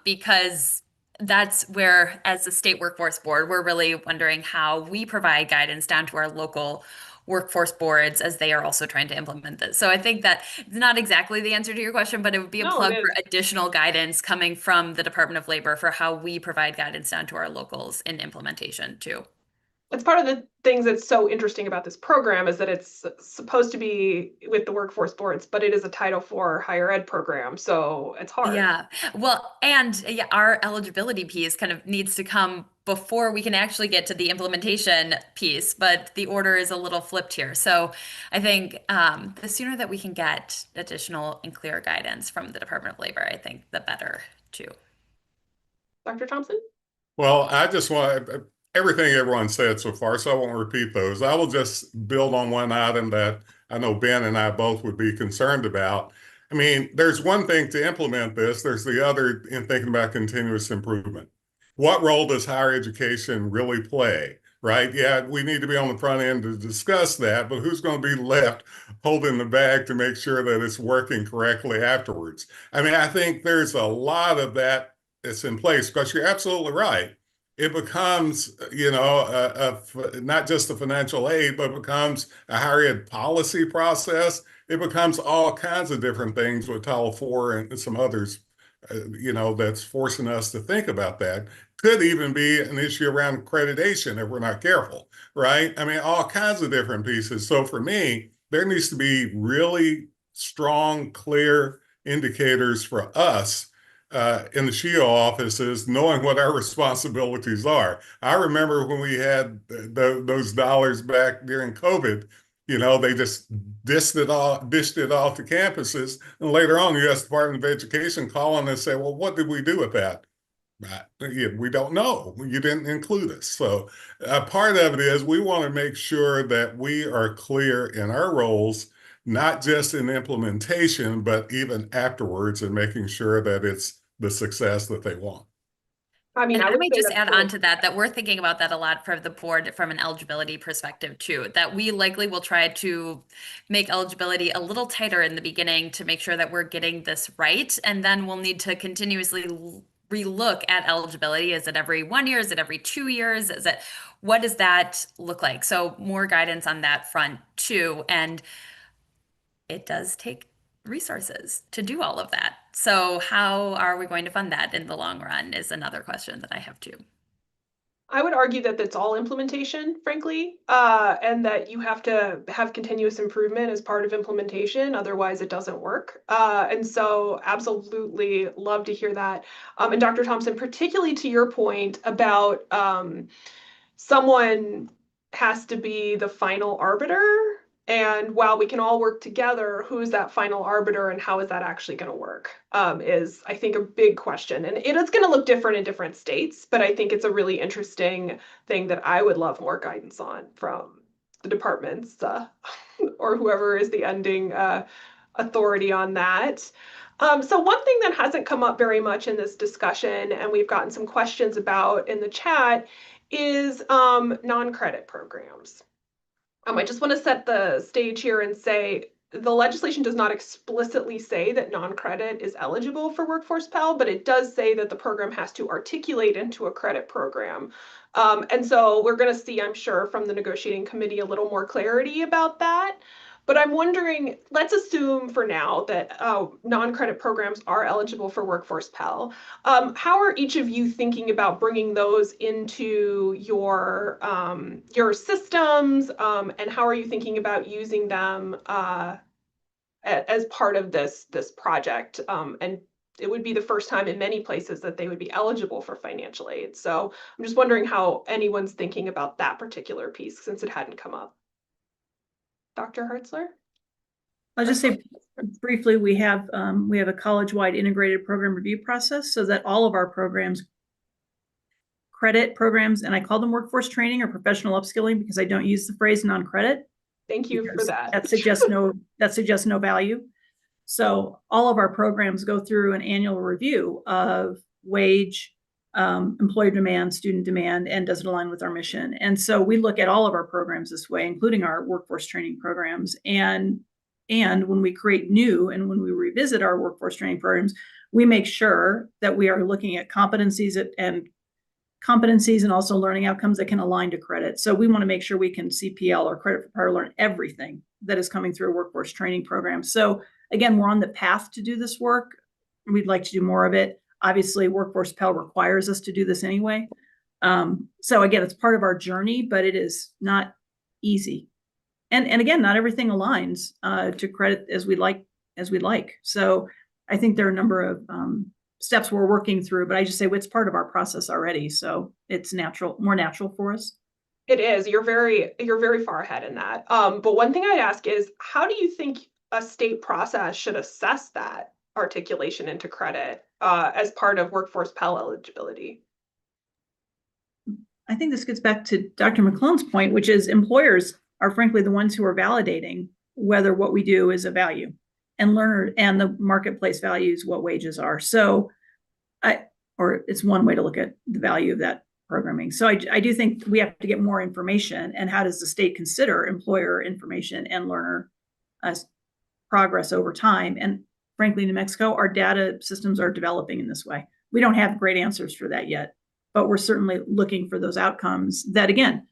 because that's where, as the state workforce board, we're really wondering how we provide guidance down to our local workforce boards as they are also trying to implement this. So I think that it's not exactly the answer to your question, but it would be a No, it plug for is. additional guidance coming from the Department of Labor for how we provide guidance down to our locals in implementation too. It's part of the things that's so interesting about this program is that it's supposed to be with the workforce boards, but it is a Title IV higher ed program, so it's hard. Yeah. Well, and yeah, our eligibility piece kind of needs to come before we can actually get to the implementation piece, but the order is a little flipped here. So I think the sooner that we can get additional and clear guidance from the Department of Labor, I think the better too. Dr. Thompson? Well, I just want everything everyone said so far, so I won't repeat those. I will just build on one item that I know Ben and I both would be concerned about. I mean, there's one thing to implement this, there's the other in thinking about continuous improvement. What role does higher education really play? Right? Yeah, we need to be on the front end to discuss that, but who's going to be left holding the bag to make sure that it's working correctly afterwards? I mean, I think there's a lot of that that's in place because you're absolutely right. It becomes, not just the financial aid, but becomes a higher ed policy process. It becomes all kinds of different things with Title IV and some others, that's forcing us to think about that. Could even be an issue around accreditation if we're not careful, right? I mean, all kinds of different pieces. So for me, there needs to be really strong, clear indicators for us in the SHIO offices, knowing what our responsibilities are. I remember when we had those dollars back during COVID, they just dished it all to campuses. And later on, the U.S. Department of Education calling and say, well, what did we do with that? We don't know. You didn't include us. So part of it is we want to make sure that we are clear in our roles, not just in implementation, but even afterwards and making sure that it's the success that they want. I mean, And I I would might say just that's add true. on to that we're thinking about that a lot for the board from an eligibility perspective too, that we likely will try to make eligibility a little tighter in the beginning to make sure that we're getting this right. And then we'll need to continuously relook at eligibility. Is it every 1 year? Is it every 2 years? What does that look like? So more guidance on that front too. And it does take resources to do all of that. So how are we going to fund that in the long run is another question that I have too. I would argue that that's all implementation, frankly, and that you have to have continuous improvement as part of implementation. Otherwise, it doesn't work. And so, absolutely love to hear that. And Dr. Thompson, particularly to your point about someone has to be the final arbiter. And while we can all work together, who's that final arbiter and how is that actually going to work? Is, I think, a big question. And it is going to look different in different states, but I think it's a really interesting thing that I would love more guidance on from the departments or whoever is the ending authority on that. So one thing that hasn't come up very much in this discussion, and we've gotten some questions about in the chat, is non-credit programs. I just want to set the stage here and say the legislation does not explicitly say that non-credit is eligible for Workforce Pell, but it does say that the program has to articulate into a credit program. And so we're going to see, I'm sure, from the negotiating committee a little more clarity about that. But I'm wondering, let's assume for now that non-credit programs are eligible for Workforce Pell. How are each of you thinking about bringing those into your systems, and how are you thinking about using them as part of this project? And it would be the first time in many places that they would be eligible for financial aid. So I'm just wondering how anyone's thinking about that particular piece since it hadn't come up. Dr. Hartzler? I'll just say briefly, we have a college-wide integrated program review process so that all of our programs, credit programs, and I call them workforce training or professional upskilling because I don't use the phrase non-credit. Thank you for that. That suggests no value. So all of our programs go through an annual review of wage, employer demand, student demand, and does it align with our mission? And so we look at all of our programs this way, including our workforce training programs. And when we create new and when we revisit our workforce training programs, we make sure that we are looking at competencies and also learning outcomes that can align to credit. So we want to make sure we can CPL or credit for prior learn everything that is coming through a workforce training program. So again, we're on the path to do this work. We'd like to do more of it. Obviously, Workforce Pell requires us to do this anyway. So again, it's part of our journey, but it is not easy. And again, not everything aligns to credit as we'd like. So I think there are a number of steps we're working through, but I just say it's part of our process already. So it's more natural for us. It is. You're very far ahead in that. But one thing I'd ask is, how do you think a state process should assess that articulation into credit as part of Workforce Pell eligibility? I think this gets back to Dr. McClellan's point, which is employers are frankly the ones who are validating whether what we do is a value, and the marketplace values what wages are. So it's one way to look at the value of that programming. So I do think we have to get more information, and how does the state consider employer information and learner progress over time? And frankly, New Mexico, our data systems are developing in this way. We don't have great answers for that yet, but we're certainly looking for those outcomes that, again,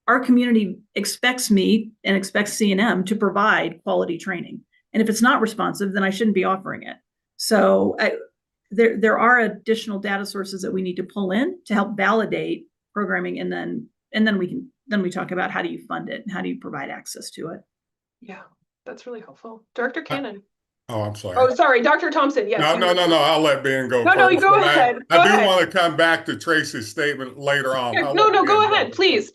our community expects me and expects C&M to provide quality training. And if it's not responsive, then I shouldn't be offering it. So there are additional data sources that we need to pull in to help validate programming, and then we talk about how do you fund it and how do you provide access to it. Yeah, that's really helpful. Director Cannon. Oh, I'm sorry. Oh, sorry, Dr. Thompson. Yes. No. I'll let Ben go No, first. you go ahead. I do want to come back to Tracy's statement later on. No, go ahead, please.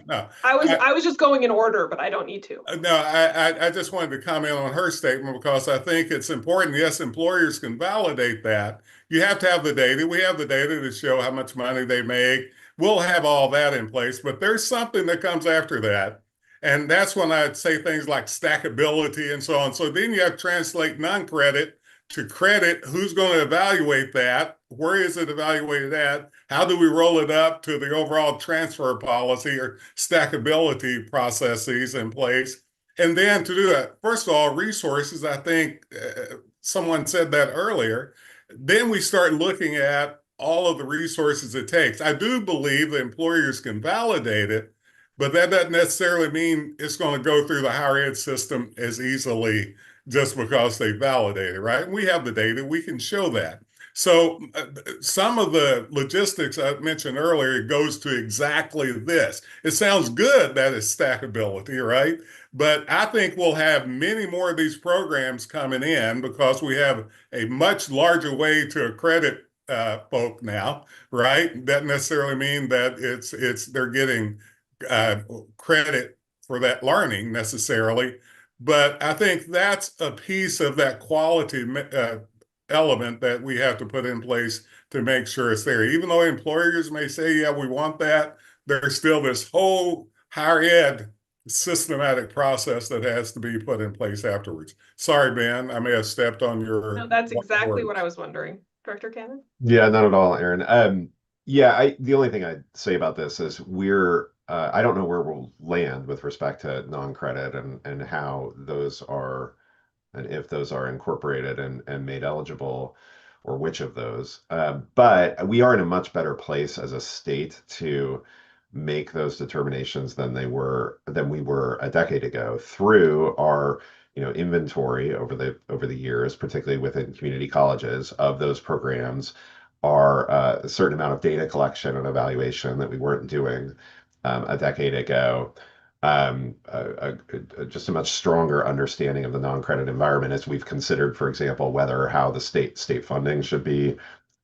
No. I was just going in order, but I don't need to. No, I just wanted to comment on her statement because I think it's important. Yes, employers can validate that. You have to have the data. We have the data to show how much money they make. We'll have all that in place, but there's something that comes after that. And that's when I'd say things like stackability and so on. So then you have to translate non-credit to credit. Who's going to evaluate that? Where is it evaluated at? How do we roll it up to the overall transfer policy or stackability processes in place? And then to do that, first of all, resources, I think someone said that earlier. Then we start looking at all of the resources it takes. I do believe the employers can validate it, but that doesn't necessarily mean it's going to go through the higher ed system as easily just because they validate it, right? We have the data, we can show that. So some of the logistics I mentioned earlier goes to exactly this. It sounds good that it's stackability, right? But I think we'll have many more of these programs coming in because we have a much larger way to accredit folk now, right? Doesn't necessarily mean that they're getting credit for that learning necessarily, but I think that's a piece of that quality element that we have to put in place to make sure it's there. Even though employers may say, yeah, we want that, there's still this whole higher ed systematic process that has to be put in place afterwards. Sorry, Ben, I may have stepped on your... No, that's exactly what I was wondering. Director Cannon? Yeah, not at all, Aaron. The only thing I'd say about this is I don't know where we'll land with respect to non-credit and how those are, and if those are incorporated and made eligible, or which of those. But we are in a much better place as a state to make those determinations than we were a decade ago through our inventory over the years, particularly within community colleges, of those programs, are a certain amount of data collection and evaluation that we weren't doing a decade ago. Just a much stronger understanding of the non-credit environment as we've considered, for example, whether or how the state funding should be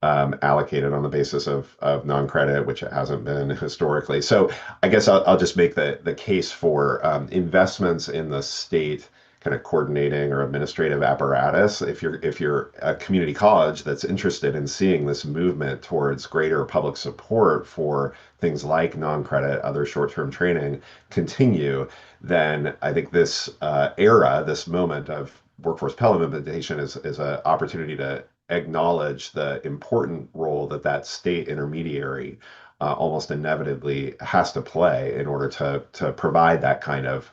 allocated on the basis of non-credit, which it hasn't been historically. So I guess I'll just make the case for investments in the state kind of coordinating or administrative apparatus. If you're a community college that's interested in seeing this movement towards greater public support for things like non-credit, other short-term training continue, then I think this era, this moment of workforce Pell implementation is an opportunity to acknowledge the important role that that state intermediary almost inevitably has to play in order to provide that kind of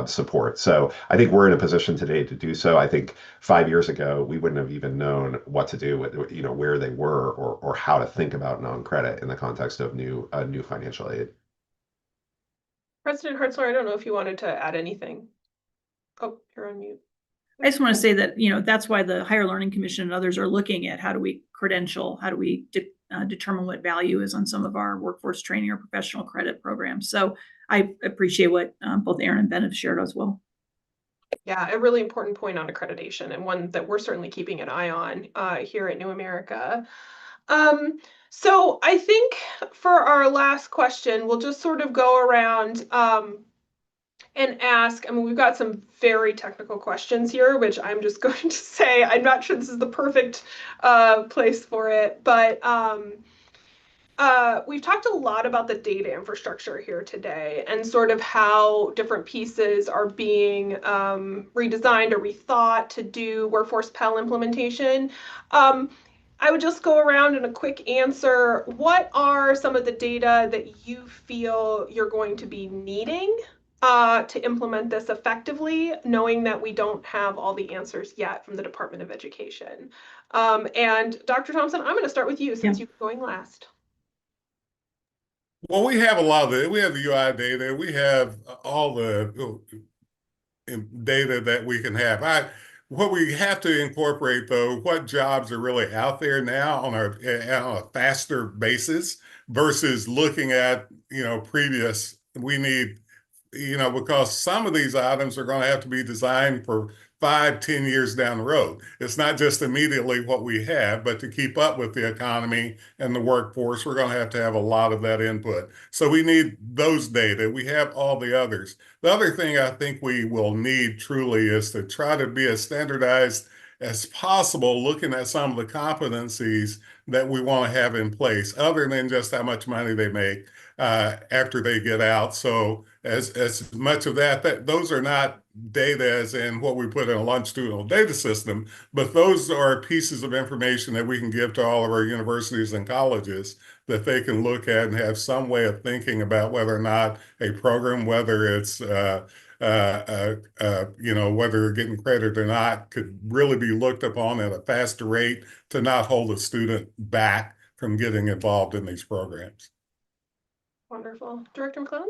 support. So I think we're in a position today to do so. I think 5 years ago we wouldn't have even known what to do with, where they were, or how to think about non-credit in the context of new financial aid. President Hartzler, I don't know if you wanted to add anything. Oh, you're on mute. I just want to say that, that's why the Higher Learning Commission and others are looking at how do we credential, how do we determine what value is on some of our workforce training or professional credit programs. So I appreciate what both Aaron and Ben have shared as well. Yeah, a really important point on accreditation, and one that we're certainly keeping an eye on here at New America. So I think for our last question, we'll just sort of go around and ask. I mean, we've got some very technical questions here, which I'm just going to say I'm not sure this is the perfect place for it, but we've talked a lot about the data infrastructure here today and sort of how different pieces are being redesigned or rethought to do Workforce Pell implementation. I would just go around in a quick answer. What are some of the data that you feel you're going to be needing to implement this effectively, knowing that we don't have all the answers yet from the Department of Education? And Dr. Thompson, I'm going to start with you since you're going last. Well, we have a lot of it. We have the UI data. We have all the data that we can have. What we have to incorporate, though, what jobs are really out there now on a faster basis versus looking at, previous. We need, because some of these items are going to have to be designed for 5-10 years down the road. It's not just immediately what we have, but to keep up with the economy and the workforce, we're going to have a lot of that input. So we need those data. We have all the others. The other thing I think we will need truly is to try to be as standardized as possible, looking at some of the competencies that we want to have in place, other than just how much money they make after they get out. So as much of that those are not data as in what we put in a longitudinal data system, but those are pieces of information that we can give to all of our universities and colleges that they can look at and have some way of thinking about whether or not a program, whether it's whether they're getting credit or not, could really be looked upon at a faster rate to not hold a student back from getting involved in these programs. Wonderful. Director McClellan?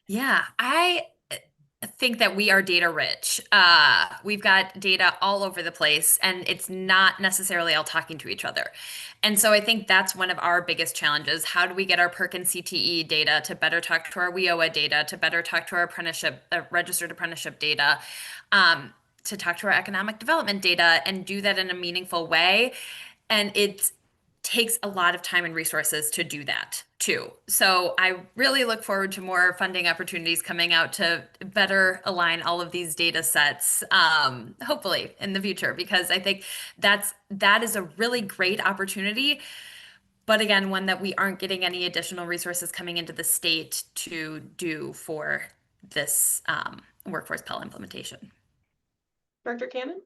Yeah, I think that we are data rich. We've got data all over the place, and it's not necessarily all talking to each other. And so I think that's one of our biggest challenges. How do we get our PERC and CTE data to better talk to our WIOA data, to better talk to our apprenticeship, registered apprenticeship data, to talk to our economic development data, and do that in a meaningful way? And it takes a lot of time and resources to do that too. So I really look forward to more funding opportunities coming out to better align all of these data sets, hopefully in the future, because I think that is a really great opportunity. But again, one that we aren't getting any additional resources coming into the state to do for this Workforce Pell implementation. Director Cannon?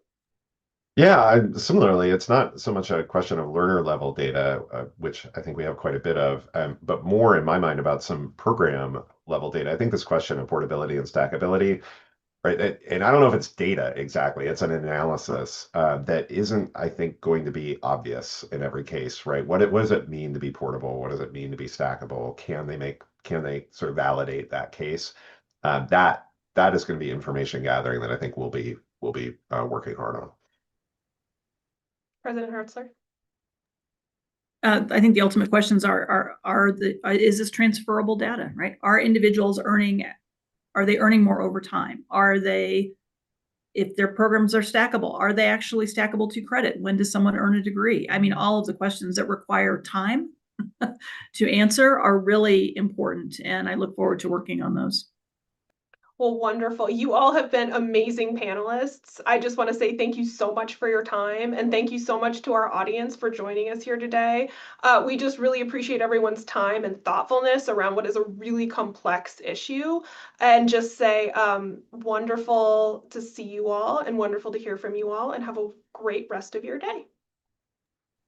Yeah, similarly, it's not so much a question of learner level data, which I think we have quite a bit of, but more in my mind about some program level data. I think this question of portability and stackability, right? And I don't know if it's data exactly, it's an analysis that isn't, I think, going to be obvious in every case, right? What does it mean to be portable? What does it mean to be stackable? Can they sort of validate that case? That is going to be information gathering that I think we'll be working hard on. President Hartzler? I think the ultimate questions is this transferable data, right? Are individuals earning more over time? If their programs are stackable, are they actually stackable to credit? When does someone earn a degree? I mean, all of the questions that require time to answer are really important, and I look forward to working on those. Well, wonderful. You all have been amazing panelists. I just want to say thank you so much for your time, and thank you so much to our audience for joining us here today. We just really appreciate everyone's time and thoughtfulness around what is a really complex issue, and just say wonderful to see you all and wonderful to hear from you all, and have a great rest of your day.